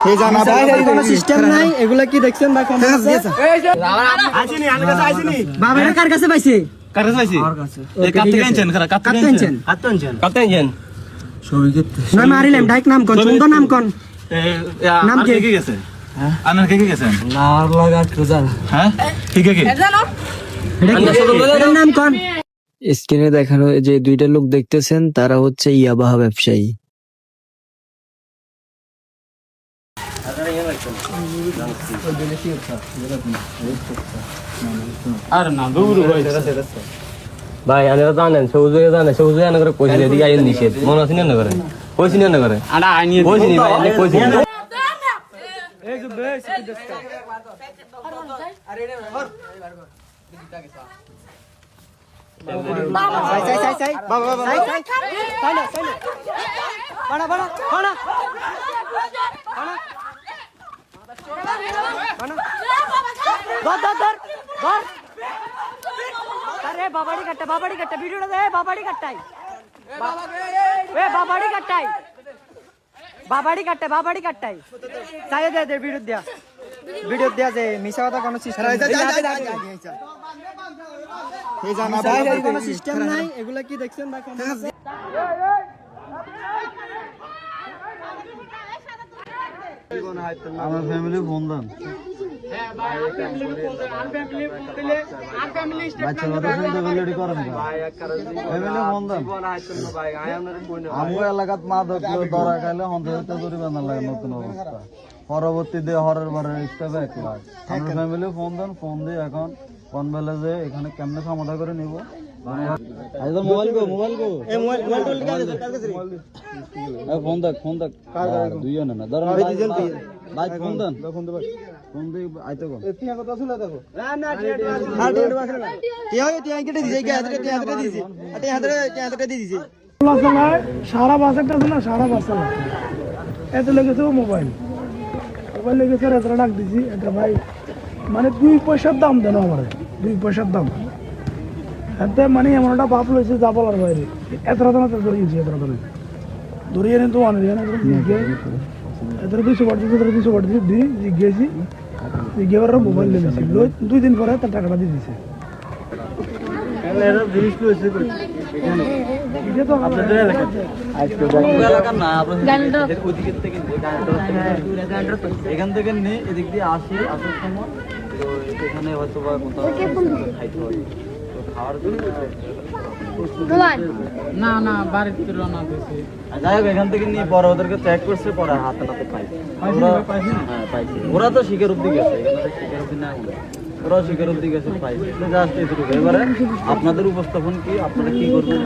এই জানা ভাই কোনো সিস্টেম নাই এগুলা কি দেখছেন ভাই কম আছে আইছিনি আমার কাছে আইছিনি বাবা এটা কার কাছে পাইছে কার কাছে পাইছে আমার কাছে এই কাট থেকে আনছেন কাট থেকে আনছেন কাট আনছেন সবিকে না মারিলাম ডাইক নাম কোন সুন্দর নাম কোন নাম কি গেছে হ্যাঁ আনার কে গেছেন নার লাগা খুজাল হ্যাঁ ঠিক আছে জানো এটা নাম কোন স্ক্রিনে দেখানো যে দুইটা লোক দেখতেছেন তারা হচ্ছে ইয়াবাহা ব্যবসায়ী। ভাই আনেরা জানেন সবুজ জানে সবুজ আনে করে কইছে এদিকে আইন নিষেধ মনে আছে না করে কইছি না করে আটা আইনি কইছি নি ভাই আমি কইছি এই যে বেশ কি দেখতা আরে রে হর সাই বাবা সাই না বড় বড় বড় ধর আরে বাবাড়ি কাটটা ভিডিওটা দে বাবাড়ি কাটটাই এ বাবাড়ি কাটটাই চাই দে ভিডিও দেয়া যে মিছা কথা কোনো সিস্টেম এই জানা ভাই কোনো সিস্টেম নাই এগুলা কি দেখছেন ভাই কম আছে আমার ফ্যামিলি ফোন দেন আমগো এলাকাত মা ধরলে ধরা খাইলে হন্তে জরিমানা লাগে নতুন অবস্থা পরবর্তীতে হরের বারের স্টেপে এক লাখ আমার ফ্যামিলি ফোন দেন ফোন দিয়ে এখন কোন বেলা যে এখানে কেমনে সমাধান করে নিব ফোন দেখ দুই জনে না ধরেন বাইক ফোন দেন ফোন দিয়ে আইতে কোন কথা শুনে দেখো সারা বাসারটা আছে না সারা বাসা এত লেগেছে মোবাইল লেগেছে এত ডাক দিছি এটা ভাই মানে 2 পয়সার দাম দেন আমার 2 পয়সার দাম এতে মানে এমন একটা বাপ লইছে যা বলার বাইরে এত রাত ধরিয়েছি ধরিয়ে তো অনেক এত 200 বাট দিই জিজ্ঞেসি জিজ্ঞেবার মোবাইল লেগেছি 2 দিন পরে তার টাকাটা দিয়ে দিছে এখান থেকে নিয়ে এদিক দিয়ে আসি আসার সময় তো এখানে হয়তো বা কোথাও খাইতে হয় যাই হোক এখান থেকে নিয়ে পরে ওদেরকে চেক করছে পরে হাতে পাইছে ওরা তো শিখের অব্দি গেছে শিখের অব্দি না ওরা শিখের অব্দি গেছে পাইছে জাস্ট এটুকু এবারে আপনাদের উপস্থাপন কি আপনারা কি করবেন